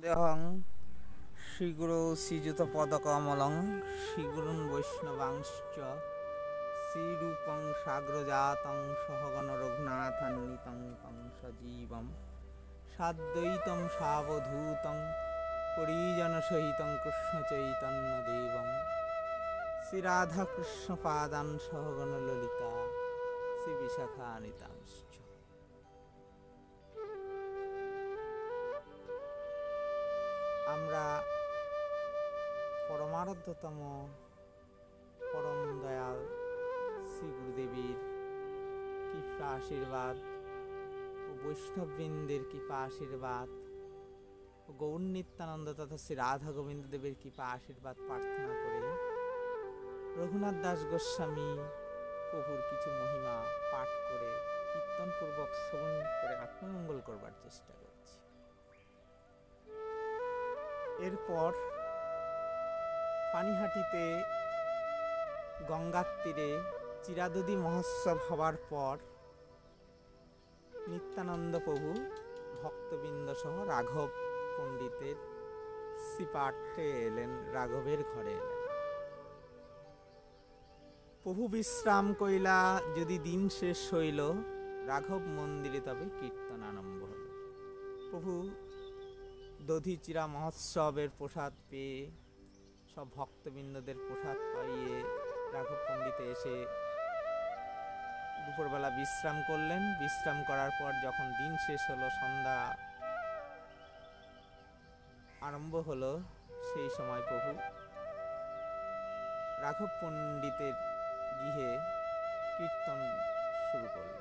দেহং শ্রীগুরু শ্রীযুত পদকমলং শ্রীগুরুন বৈষ্ণবাংশ্চ শ্রীরূপং সাগ্রজাতং সহগণ রঘুনাথান্বিতং তং সজীবম সাদ্বৈতং সাবধূতং পরিজন সহিতং কৃষ্ণ চৈতন্য দেবম শ্রী রাধা কৃষ্ণ পাদান সহগণ ললিতা শ্রী বিশাখানিতাংশ্চ। আমরা পরমারাধ্যতম পরম দয়াল শ্রী গুরুদেবের কৃপা আশীর্বাদ ও বৈষ্ণববৃন্দের কৃপা আশীর্বাদ ও গৌর নিত্যানন্দ তথা শ্রী রাধা গোবিন্দ দেবের কৃপা আশীর্বাদ প্রার্থনা করে রঘুনাথ দাস গোস্বামী প্রভুর কিছু মহিমা পাঠ করে কীর্তনপূর্বক শ্রবণ করে আত্মমঙ্গল করবার চেষ্টা করছি। এরপর পানিহাটিতে গঙ্গার তীরে চিরাদুদি মহোৎসব হবার পর নিত্যানন্দ প্রভু ভক্তবৃন্দ সহ রাঘব পণ্ডিতের শ্রীপাঠে এলেন, রাঘবের ঘরে এলেন। প্রভু বিশ্রাম কইলা যদি দিন শেষ হইল, রাঘব মন্দিরে তবে কীর্তন আরম্ভ হল। প্রভু দধিচিরা মহোৎসবের প্রসাদ পেয়ে সব ভক্তবৃন্দদের প্রসাদ পাইয়ে রাঘব পণ্ডিতে এসে দুপুরবেলা বিশ্রাম করলেন। বিশ্রাম করার পর যখন দিন শেষ হলো, সন্ধ্যা আরম্ভ হলো, সেই সময় প্রভু রাঘব পণ্ডিতের গৃহে কীর্তন শুরু করলেন।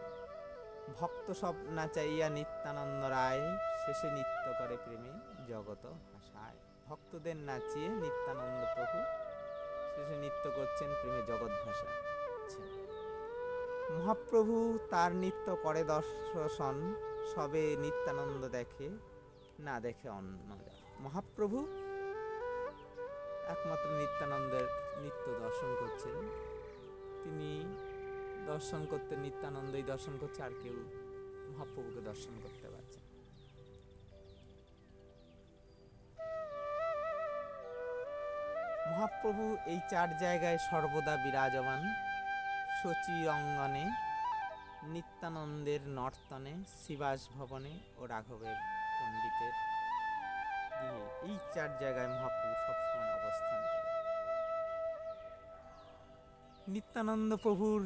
ভক্ত সব নাচাইয়া নিত্যানন্দ রায় শেষে নৃত্য করে প্রেমে জগত ভাসায়। ভক্তদের নাচিয়ে নিত্যানন্দ প্রভু শেষে নৃত্য করছেন, প্রেমে জগৎ ভাসাচ্ছেন। মহাপ্রভু তার নৃত্য করে দর্শন, সবে নিত্যানন্দ দেখে, না দেখে অন্যরা। মহাপ্রভু একমাত্র নিত্যানন্দের নৃত্য দর্শন করছেন। তিনি দর্শন করতে, নিত্যানন্দই দর্শন করছে, আর কেউ মহাপ্রভুকে দর্শন করতে পারছে। মহাপ্রভু এই চার জায়গায় সর্বদা বিরাজমান। শচী অঙ্গনে, নিত্যানন্দের নর্তনে, শ্রীবাস ভবনে ও রাঘবের পণ্ডিতের গৃহে, এই চার জায়গায় মহাপ্রভু সবসময় অবস্থান করে। নিত্যানন্দ প্রভুর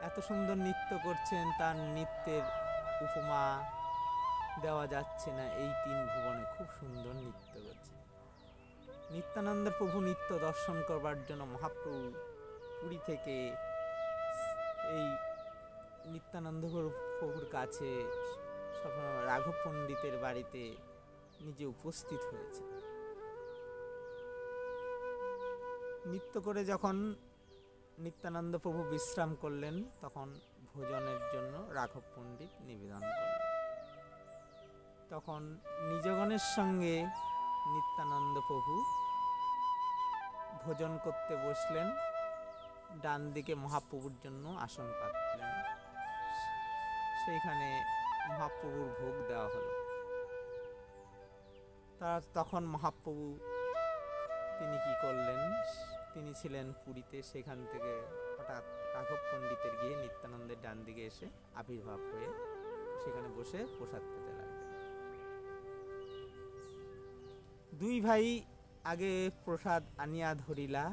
এত সুন্দর নৃত্য করছেন, তার নৃত্যের উপমা দেওয়া যাচ্ছে না। এই তিন ভুবনে খুব সুন্দর নৃত্য করছেন। নিত্যানন্দ প্রভু নৃত্য দর্শন করবার জন্য মহাপ্রভু পুরী থেকে এই নিত্যানন্দ প্রভুর কাছে রাঘব পণ্ডিতের বাড়িতে নিজে উপস্থিত হয়েছে। নৃত্য করে যখন নিত্যানন্দ প্রভু বিশ্রাম করলেন, তখন ভোজনের জন্য রাঘব পণ্ডিত নিবেদন করলেন। তখন নিজগণের সঙ্গে নিত্যানন্দ প্রভু ভোজন করতে বসলেন। ডান দিকে মহাপ্রভুর জন্য আসন পাতলেন, সেইখানে মহাপ্রভুর ভোগ দেওয়া হলো। তখন মহাপ্রভু তিনি কি করলেন, তিনি ছিলেন পুরীতে, সেখান থেকে হঠাৎ রাঘব পণ্ডিতের গিয়ে নিত্যানন্দের ডান দিকে এসে আবির্ভাব হয়ে সেখানে বসে প্রসাদ পেতে লাগলেন। দুই ভাই আগে প্রসাদ আনিয়া ধরিলা,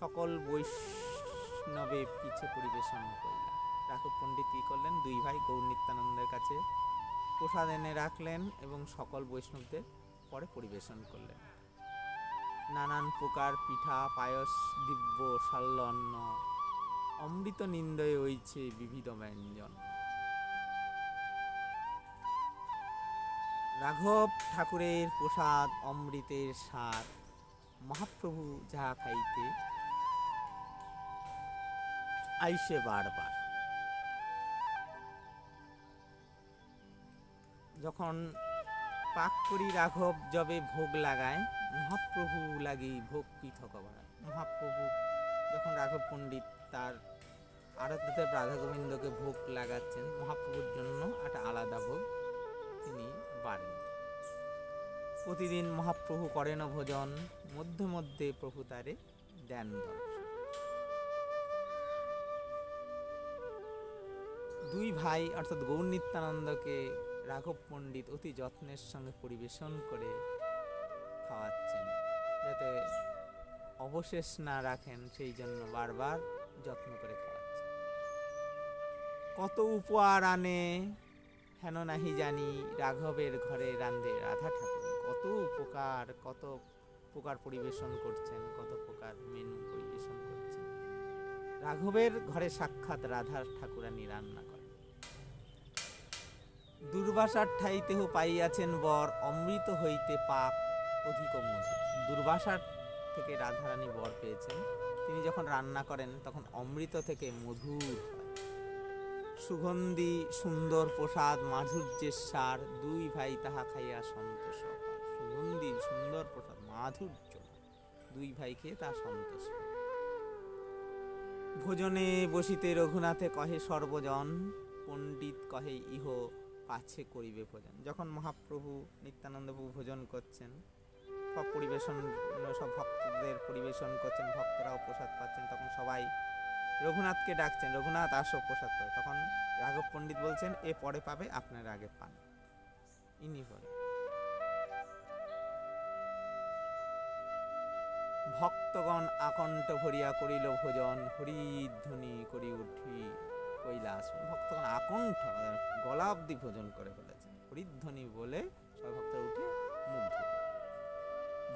সকল বৈষ্ণবে পিছে পরিবেশন করিলা। রাঘব পণ্ডিত কি করলেন, দুই ভাই গৌর নিত্যানন্দের কাছে প্রসাদ এনে রাখলেন এবং সকল বৈষ্ণবদের পরে পরিবেশন করলেন। নানান প্রকার পিঠা, পায়স, দিব্য সাল্য অন্ন, অমৃত নিন্দয়ে হইছে বিবিধ ব্যঞ্জন। রাঘব ঠাকুরের প্রসাদ অমৃতের স্বাদ, মহাপ্রভু যাহা খাইতে আইসে বারবার। যখন পাক করি রাঘব যবে ভোগ লাগায়, মহাপ্রভু লাগি ভোগ পৃথক বাড়ায়। মহাপ্রভু যখন রাঘব পণ্ডিত তার আরাধ্যদেব রাধা গোবিন্দকে ভোগ লাগাচ্ছেন, মহাপ্রভুর জন্য একটা আলাদা ভোগ তিনি বাড়েন। প্রতিদিন মহাপ্রভু করেন ভোজন, মধ্যে মধ্যে প্রভু তারে দেন দর্শন। দুই ভাই অর্থাৎ গৌর নিত্যানন্দকে রাঘব পণ্ডিত অতি যত্নের সঙ্গে পরিবেশন করে খাওয়াচ্ছেন, যাতে অবশেষ না রাখেন, সেই জন্য বারবার যত্ন করে খাওয়াচ্ছেন। কত উপহার আনে হেন নাহি জানি, রাঘবের ঘরে রান্ধে রাধা ঠাকুর। কত প্রকার পরিবেশন করছেন, কত প্রকার মেনু পরিবেশন করছেন। রাঘবের ঘরে সাক্ষাৎ রাধা ঠাকুরানী রান্না করেন। দুর্বাসার ঠাইতেহ পাইয়াছেন বর, অমৃত হইতে পাক অধিক মধুর। দুর্বাসার থেকে রাধারানী বর পেয়েছেন, তিনি যখন রান্না করেন তখন অমৃত থেকে মধুর হয়। সুগন্ধি সুন্দর প্রসাদ মাধুর্যের সার, দুই ভাই তাহা খাইয়া সন্তোষ হয়। সুগন্ধি সুন্দর প্রসাদ মাধুর্য, দুই ভাই খেয়ে তা সন্তোষ হয়। ভোজনে বসিতে রঘুনাথে কহে সর্বজন, পণ্ডিত কহে ইহ পাছে করিবে ভোজন। যখন মহাপ্রভু নিত্যানন্দ প্রভু ভোজন করছেন, সব ভক্তদের পরিবেশন করছেন, ভক্তরাও প্রসাদ পাচ্ছেন, তখন সবাই রঘুনাথকে ডাকছেন, রঘুনাথ আসো প্রসাদ করে। তখন রাঘব পণ্ডিত বলছেন, এ পরে পাবে, আপনারা আগে পান। ইনি পরে। ভক্তগণ আকণ্ঠ ভরিয়া করিল ভোজন, হরিধ্বনি করি উঠি কৈলাস। ভক্তগণ আকণ্ঠ গলা অব্দি ভোজন করে ফেলেছেন, হরিধ্বনি বলে সব ভক্তরা উঠে মুখ ধুয়ে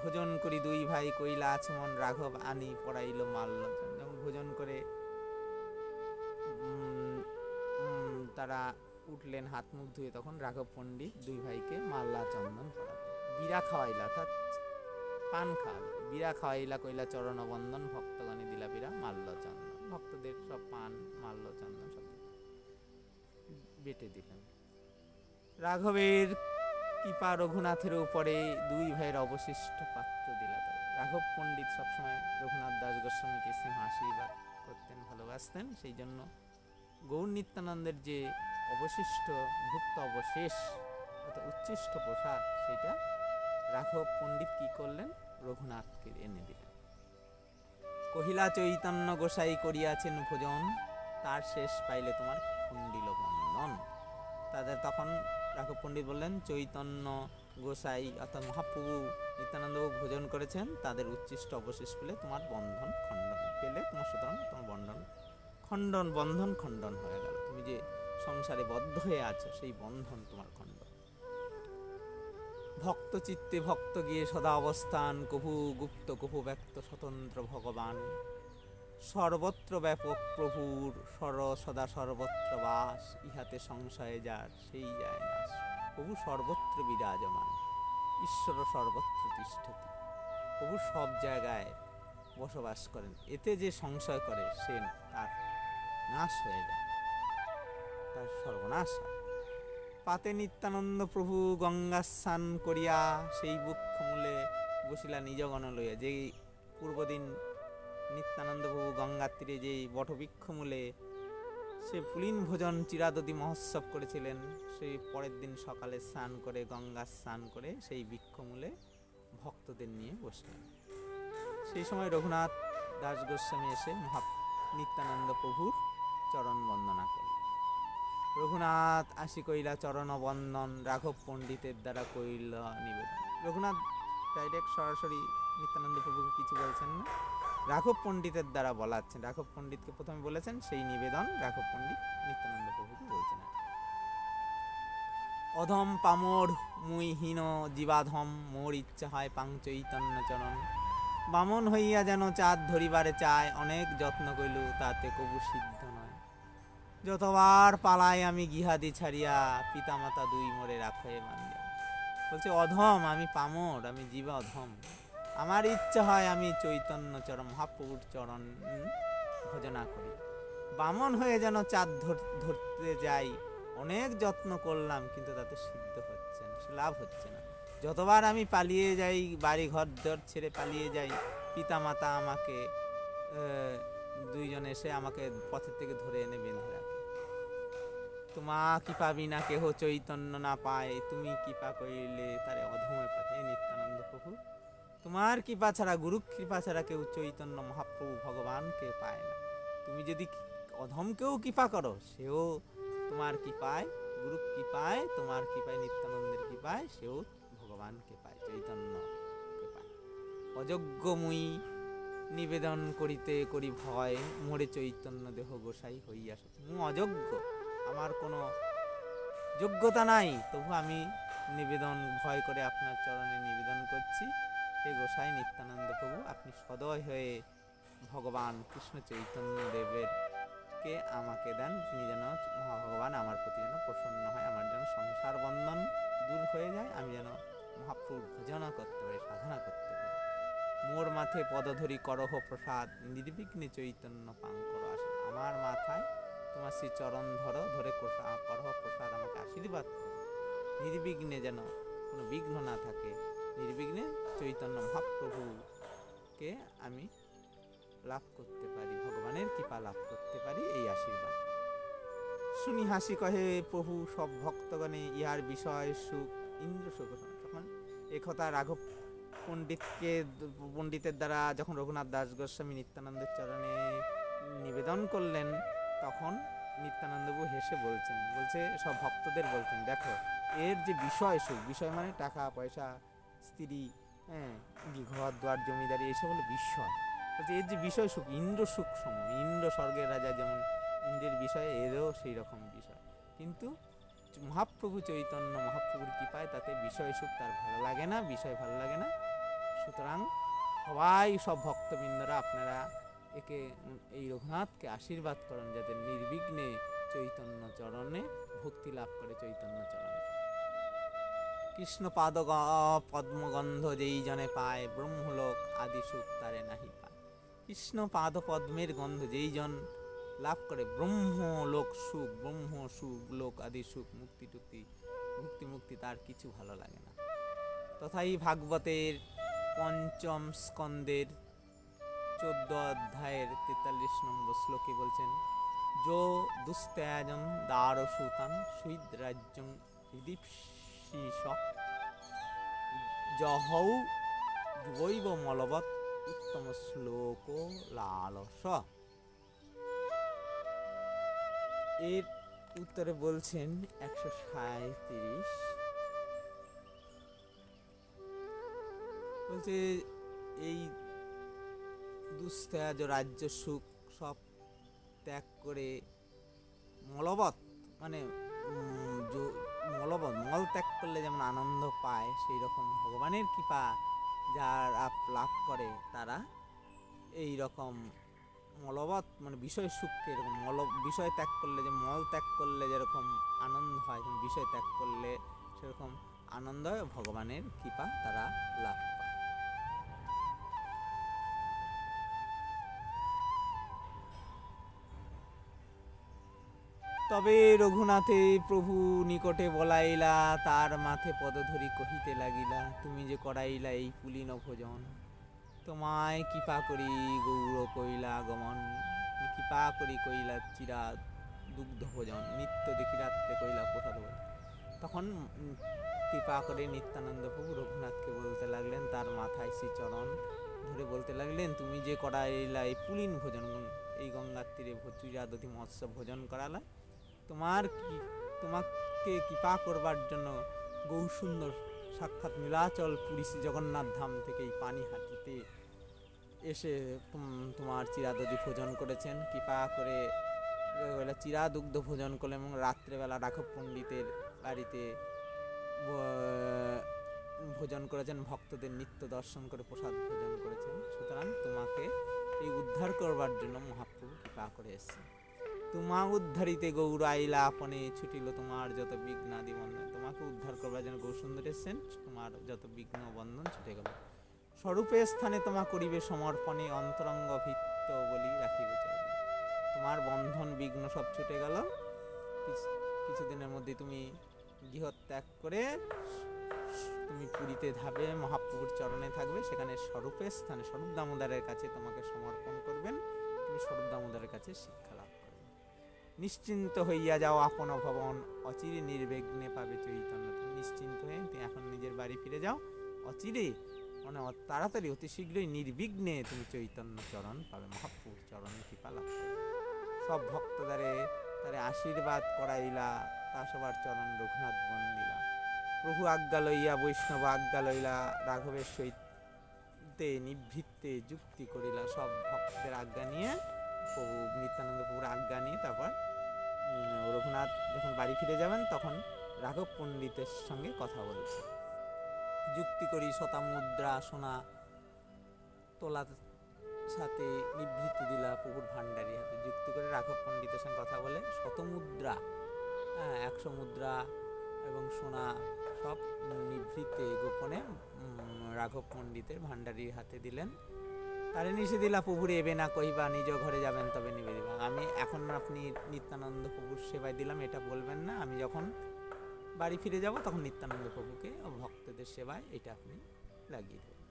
ভোজন করি দুই ভাই কৈলাস মন, রাঘব আনি পড়াইল মাল্যচন্দন। যখন ভোজন করে তারা উঠলেন হাত মুখ ধুয়ে, তখন রাঘব পণ্ডিত দুই ভাইকে মাল্লা চন্দন পড়ালেন, বীরা খাওয়াইলা, অর্থাৎ পান খাওয়ালো। বীরা খাওয়াইলা কইলা চরণ বন্দন, ভক্তগণে দিলা বীরা মাল্য চন্দন। ভক্তদের সব পান মাল্য চন্দন সব বেটে দিলেন। রাঘবের কৃপা রঘুনাথের উপরে, দুই ভাইয়ের অবশিষ্ট পাত্র দিলা তারে। রাঘব পণ্ডিত সবসময় রঘুনাথ দাস গোস্বামীকে স্নেহ আশীর্বাদ করতেন, ভালোবাসতেন। সেই জন্য গৌর নিত্যানন্দের যে অবশিষ্ট ভুক্ত অবশেষ অর্থাৎ উচ্ছিষ্ট প্রসাদ, সেটা রাঘব পণ্ডিত কি করলেন, রঘুনাথকে এনে দিলেন। কহিলা চৈতন্য গোসাই করিয়াছেন ভোজন, তার শেষ পাইলে তোমার খণ্ডিল বন্ধন। তাদের তখন রাঘব পণ্ডিত বললেন, চৈতন্য গোসাই অর্থাৎ মহাপ্রভু নিত্যানন্দ ভোজন করেছেন, তাদের উচ্ছিষ্ট অবশেষ পেলে তোমার বন্ধন খণ্ডন পেলে, তোমার সুতরাং তোমার বন্ধন খণ্ডন হয়ে গেল। তুমি যে সংসারে বদ্ধ হয়ে আছো, সেই বন্ধন তোমার খণ্ডন। ভক্ত চিত্তে ভক্ত গিয়ে সদা অবস্থান, কভু গুপ্ত কভু ব্যক্ত স্বতন্ত্র ভগবান। সর্বত্র ব্যাপক প্রভুর সদা সর্বত্র বাস, ইহাতে সংশয়ে যার সেই যায় নাশ। প্রভু সর্বত্র বিরাজমান, ঈশ্বর সর্বত্র তিষ্ঠতি। প্রভু সব জায়গায় বসবাস করেন, এতে যে সংশয় করে সে তার নাশ হয়ে যায়, তার সর্বনাশ হয়। পাতে নিত্যানন্দ প্রভু গঙ্গা স্নান করিয়া, সেই বৃক্ষমূলে বসিলা নিজগণ লইয়া। যেই পূর্বদিন নিত্যানন্দ প্রভু গঙ্গার তীরে যেই বটবৃক্ষমূলে সে পুলিন ভোজন চিরাদতি মহোৎসব করেছিলেন, সেই পরের দিন সকালে স্নান করে, গঙ্গা স্নান করে সেই বৃক্ষমূলে ভক্তদের নিয়ে বসলেন। সেই সময় রঘুনাথ দাস গোস্বামী এসে নিত্যানন্দ প্রভুর চরণ বন্দনা করলেন। রঘুনাথ আসি কইলা চরণ বন্দন, রাঘব পণ্ডিতের দ্বারা কইল নিবেদন। রঘুনাথ ডাইরেক্ট সরাসরি নিত্যানন্দ প্রভুকে কিছু বলছেন না, রাঘব পণ্ডিতের দ্বারা বলাচ্ছেন। রাঘব পণ্ডিতকে প্রথমে বলেছেন, সেই নিবেদন রাঘব পণ্ডিত নিত্যানন্দ প্রভুকে বলছেন। অধম পামর মুই হীন জীবাধম, মোর ইচ্ছা হয় পাং চৈতন্য চরণ। বামন হইয়া যেন চাঁদ ধরিবারে চায়, অনেক যত্ন কইলু তাতে কবু সিদ্ধ নয়। যতবার পালাই আমি গিহাদি ছাড়িয়া, পিতামাতা দুই মোরে রাখে বান্ধিয়া। বলছে অধম, আমি পামর, আমি জীবা অধম, আমার ইচ্ছা হয় আমি চৈতন্য চরণ মহাপ্রভুর চরণ ভজনা করি। বামন হয়ে যেন চাঁদ ধরতে যাই, অনেক যত্ন করলাম কিন্তু তাতে সিদ্ধ হচ্ছে না, লাভ হচ্ছে না। যতবার আমি পালিয়ে যাই, বাড়ি ঘর দর ছেড়ে পালিয়ে যাই, পিতামাতা আমাকে দুইজন এসে আমাকে পথের থেকে ধরে এনে বেঁধে রাখে। তোমা কৃপা বিনা কেহ চৈতন্য না পায়, তুমি কৃপা করিলে তারে অধমে পায়। তোমার কৃপা ছাড়া, গুরু কৃপা ছাড়া কেউ চৈতন্য মহাপ্রভু ভগবানকে পায় না। তুমি যদি অধমকেও কৃপা করো, সেও তোমার কৃপায়, গুরু কৃপায়, তোমার কৃপায়, নিত্যানন্দের কৃপায় সেও ভগবানকে পায়, চৈতন্যকে পায়। অযোগ্য মুই নিবেদন করিতে করি ভয়, মোরে চৈতন্য দেহ গোসাই হইয়া সত। মু অযোগ্য, আমার কোনো যোগ্যতা নাই, তবু আমি নিবেদন ভয় করে আপনার চরণে নিবেদন করছি, হে গোসাই নিত্যানন্দ প্রভু, আপনি সদয় হয়ে ভগবান কৃষ্ণ চৈতন্য দেবের কে আমাকে দেন, তিনি যেন ভগবান আমার প্রতি যেন প্রসন্ন হয়, আমার যেন সংসার বন্ধন দূর হয়ে যায়, আমি যেন মহাপ্রভুর ভজনা করতে পারি, সাধনা করতে পারি। মোর মাথে পদধরি করহ প্রসাদ, নির্বিঘ্নে চৈতন্য পান করো আসে। আমার মাথায় তোমার শ্রী চরণ ধরো, ধরে করহ প্রসাদ, আমাকে আশীর্বাদ করো, নির্বিঘ্নে যেন কোনো বিঘ্ন না থাকে, নির্বিঘ্নে চৈতন্য মহাপ্রভুকে আমি লাভ করতে পারি, ভগবানের কৃপা লাভ করতে পারি, এই আশীর্বাদ। শুনি হাসি কহে প্রভু সব ভক্তগণে, ইহার বিষয় সুখ ইন্দ্র সুখ। তখন একথা রাঘব পণ্ডিতের দ্বারা যখন রঘুনাথ দাস গোস্বামী নিত্যানন্দের চরণে নিবেদন করলেন, তখন নিত্যানন্দবাবু হেসে বলছে সব ভক্তদের বলতেন, দেখো এর যে বিষয় সুখ, বিষয় মানে টাকা পয়সা, স্ত্রী, হ্যাঁ, ঘর দুয়ার জমিদারি, এইসব হলো বিষয়। বলছে এর যে বিষয় সুখ ইন্দ্র সুখ সম, ইন্দ্র স্বর্গের রাজা যেমন ইন্দ্রের বিষয়, এরও সেই রকম বিষয়। কিন্তু মহাপ্রভু চৈতন্য মহাপ্রভুর কৃপায় তাতে বিষয় সুখ তার ভালো লাগে না, বিষয় ভালো লাগে না। সুতরাং সবাই, সব ভক্তবৃন্দরা আপনারা একে, এই রঘুনাথকে আশীর্বাদ করেন যাতে নির্বিঘ্নে চৈতন্য চরণে ভক্তি লাভ করে, চৈতন্য চরণে। কৃষ্ণ পাদ পদ্মগন্ধ যেই জনে পায়, ব্রহ্মলোক আদি সুখ তারে নাহি পায়। কৃষ্ণ পাদ পদ্মের গন্ধ যেই জন লাভ করে, ব্রহ্মলোক সুখ, ব্রহ্ম সুখ, লোক আদি সুখ, মুক্তি টুক্তি, মুক্তি তার কিছু ভালো লাগে না। তথাই ভাগবতের পঞ্চম স্কন্দের 14 অধ্যায়ের 43 নম্বর শ্লোকে বলছেন, যো দুস্ত্যাজন দ্বার সুতান সুইদ রাজ্যং হৃদীপশীষ জহৌ যুবৈব মলবৎ উত্তম শ্লোক লালস। এর উত্তরে বলছেন 137, বলছে এই দুস্ত্যাজ রাজ্য সুখ সব ত্যাগ করে মলবৎ, মানে মলবৎ মল ত্যাগ করলে যেমন আনন্দ পায়, সেই রকম ভগবানের কৃপা যারা লাভ করে তারা এই রকম মলবৎ, মানে বিষয় সুখকে, এরকম বিষয় ত্যাগ করলে, যে মল ত্যাগ করলে যেরকম আনন্দ হয়, বিষয় ত্যাগ করলে সেরকম আনন্দ হয়, ভগবানের কৃপা তারা লাভ পায়। তবে রঘুনাথে প্রভু নিকটে বলাইলা, তার মাথে পদধরি কহিতে লাগিলা, তুমি যে করাইলা এই পুলিন ভোজন, তোমায় কৃপা করি গৌর কইলা গমন, কৃপা করি কইলা চিরা দুগ্ধ ভোজন, নিত্য দেখি রাত্রে কইলা প্রসাদ ভোজন। তখন কৃপা করে নিত্যানন্দ প্রভু রঘুনাথকে বলতে লাগলেন, তার মাথায় শ্রীচরণ ধরে বলতে লাগলেন, তুমি যে করাইলা এই পুলিন ভোজন, এই গঙ্গার তীরে চিরাদধি মৎস্য ভোজন করালা, তোমাকে কৃপা করবার জন্য গৌরসুন্দর সাক্ষাৎ নীলাচল পুরী শ্রী জগন্নাথ ধাম থেকে এই পানিহাটিতে এসে তোমার চিরাদধি ভোজন করেছেন, কৃপা করে চিরাদুগ্ধ ভোজন করলেন, এবং রাত্রেবেলা রাঘব পণ্ডিতের বাড়িতে ভোজন করেছেন, ভক্তদের নিত্য দর্শন করে প্রসাদ ভোজন করেছেন। সুতরাং তোমাকে এই উদ্ধার করবার জন্য মহাপ্রভু কৃপা করে এসেছেন। তোমা উদ্ধারিতে গৌর আইলা আপনে, ছুটিল তোমার যত বিঘ্নাদি বন্ধন। তোমাকে উদ্ধার করবার জন্য গৌরসুন্দর এসেছেন, তোমার যত বিঘ্ন বন্ধন ছুটে গেল। স্বরূপের স্থানে তোমা করিবে সমর্পণে, অন্তরঙ্গ ভিত্ত বলি রাখিবে চরণে। তোমার বন্ধন বিঘ্ন সব ছুটে গেল, কিছুদিনের মধ্যে তুমি গৃহত্যাগ করে তুমি পুরীতে ধাবে, মহাপ্রভুর চরণে থাকবে, সেখানে স্বরূপের স্থানে স্বরূপ দামোদরের কাছে তোমাকে সমর্পণ করবেন, তুমি স্বরূপ দামোদরের কাছে শিক্ষা লাভ করবে। নিশ্চিন্ত হইয়া যাও আপন ভবন, অচিরে নির্বিঘ্নে পাবে চৈতন্য। তুমি নিশ্চিন্ত হয়ে তুমি এখন নিজের বাড়ি ফিরে যাও, অচিরে মানে তাড়াতাড়ি অতি শীঘ্রই নির্বিঘ্নে তুমি চৈতন্য চরণ পাবে, মহাপ্রভুর চরণে কৃপা লাভ করবে। সব ভক্তদারে তারে আশীর্বাদ করাইলা, তা সবার চরণ রঘুনাথ বন্দিলা। প্রভু আজ্ঞা লইয়া বৈষ্ণব আজ্ঞা লইলা, রাঘবের সহিত নিভৃত্তে যুক্তি করিলা। সব ভক্তের আজ্ঞা নিয়ে প্রভু নিত্যানন্দ প্রভুর আজ্ঞা নিয়ে তারপর রঘুনাথ যখন বাড়ি ফিরে যাবেন তখন রাঘব পণ্ডিতের সঙ্গে কথা বলছে। যুক্তি করি শতা মুদ্রা সোনা তোলার সাথে নিবৃত্তি দিলা প্রভুর ভান্ডারি হাতে। যুক্তি করে রাঘব পণ্ডিতের সঙ্গে কথা বলে শতমুদ্রা, 100 মুদ্রা এবং সোনা সব নিভৃতে গোপনে রাঘব পণ্ডিতের ভান্ডারির হাতে দিলেন। তারে নিষে দিলা প্রভুরে এবে না কহিবা, নিজ ঘরে যাবেন তবে নিবে দিবা। আমি এখন আপনি নিত্যানন্দ প্রভুর সেবায় দিলাম এটা বলবেন না, আমি যখন বাড়ি ফিরে যাব তখন নিত্যানন্দ প্রভুকে ভক্তদের সেবায় এটা আপনি লাগিয়ে দেবেন।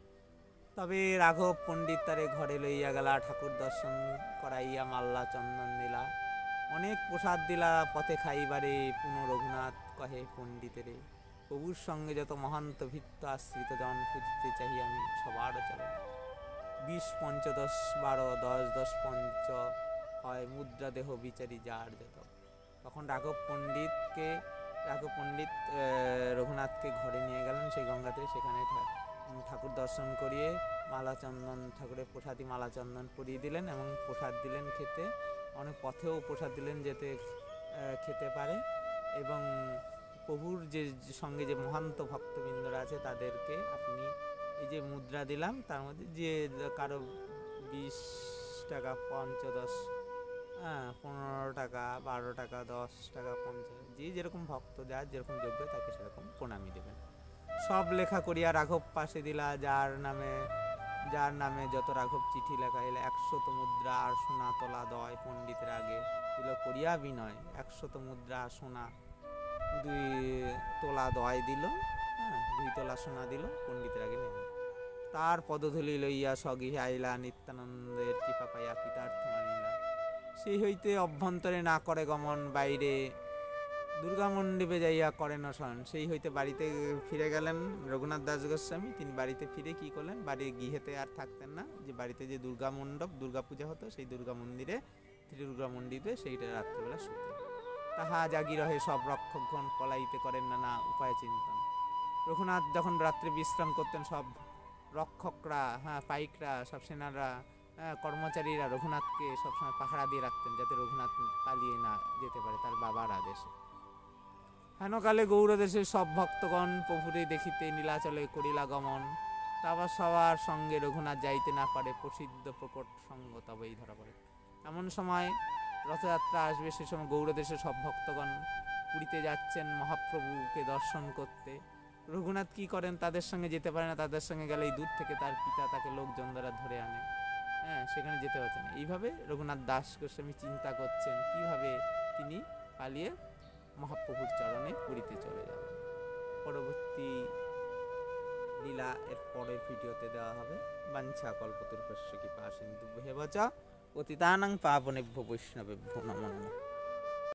তবে রাঘব পণ্ডিত তারে ঘরে লইয়া গেলা, ঠাকুর দর্শন করাইয়া মাল্লা চন্দন দিলা, অনেক প্রসাদ দিলা পথে খাইবারে। পুনঃ রঘুনাথ কহে পণ্ডিতেরে, প্রভুর সঙ্গে যত মহান্ত ভিত্ত আশ্রিত জন খুঁজতে চাহি আমি সবার চরণ। 20 5 10 12 10 10 5 হয় মুদ্রা দেহ বিচারি যার যত। তখন রাঘব পণ্ডিত রঘুনাথকে ঘরে নিয়ে গেলেন সেই গঙ্গাতে, সেখানে ঠাকুর দর্শন করিয়ে মালা চন্দন ঠাকুরের প্রসাদী মালা চন্দন পরিয়ে দিলেন এবং প্রসাদ দিলেন খেতে। অনেক পথেও প্রসাদ দিলেন যেতে খেতে পারে। এবং প্রভুর যে সঙ্গে যে মহান্ত ভক্তবৃন্দরা আছে তাদেরকে আপনি এই যে মুদ্রা দিলাম তার মধ্যে যে কারো 20 টাকা 5 10 15 টাকা 12 টাকা 10 টাকা 50, যে যেরকম ভক্ত যার যেরকম যোগ্য তাকে সেরকম প্রণামী দেবেন। সব লেখা করিয়া রাঘব পাশে দিলা, যার নামে যত রাঘব চিঠি লেখা এলে 100 মুদ্রা আর সোনা তোলা দয় পণ্ডিতের আগে দিল করিয়া বিনয়। 100 মুদ্রা সোনা 2 তোলা দয় দিল, 2 তোলা সোনা দিল পণ্ডিতের আগে নেবে। তার পদধূলি লইয়া স্বগৃহে আইলা, নিত্যানন্দের কৃপা পাইয়া কৃতার্থ মানিলা। সেই হইতে অভ্যন্তরে না করে গমন, বাইরে দুর্গা মণ্ডপে যাইয়া করেন শয়ন। সেই হইতে বাড়িতে ফিরে গেলেন রঘুনাথ দাস গোস্বামী। তিনি বাড়িতে ফিরে কি করলেন, বাড়ির গৃহেতে আর থাকতেন না, যে বাড়িতে যে দুর্গা মণ্ডপ দুর্গা পূজা হতো সেই দুর্গা মন্দিরে সেইটা রাত্রিবেলা শুতেন। তাহা জাগি রহে সব রক্ষকগণ, পলাইতে করেন নানা উপায় চিন্তন। রঘুনাথ যখন রাত্রে বিশ্রাম করতেন সব রক্ষকরা, পাইকরা, সব সেনারা, কর্মচারীরা রঘুনাথকে সবসময় পাহারা দিয়ে রাখতেন যাতে রঘুনাথ পালিয়ে না যেতে পারে তার বাবার আদেশে। হেনকালে গৌড়দেশের সব ভক্তগণ প্রভুরে দেখিতে নীলাচলে করিলা গমন। তারপর সবার সঙ্গে রঘুনাথ যাইতে না পারে, প্রসিদ্ধ প্রকট সঙ্গ তবেই ধরা পড়ে। এমন সময় রথযাত্রা আসবে, সে সময় গৌড়দেশের সব ভক্তগণ পুরীতে যাচ্ছেন মহাপ্রভুকে দর্শন করতে। রঘুনাথ কি করেন, তাদের সঙ্গে যেতে পারে না, তাদের সঙ্গে গেলেই দূর থেকে তার পিতা তাকে লোকজন দ্বারা ধরে আনে, সেখানে যেতে পারছেন। এইভাবে রঘুনাথ দাস গোস্বামী চিন্তা করছেন কিভাবে তিনি পালিয়ে মহাপ্রভুর চরণে পুরীতে চলে যাবেন। পরবর্তী লীলা এর পরের ভিডিওতে দেওয়া হবে। বাঞ্ছা কল্পতরুভ্যশ্চ কৃপা সিন্ধুভ্যেব চ পতিতানাং পাবনেভ্যো বৈষ্ণবেভ্যো নমো নমঃ।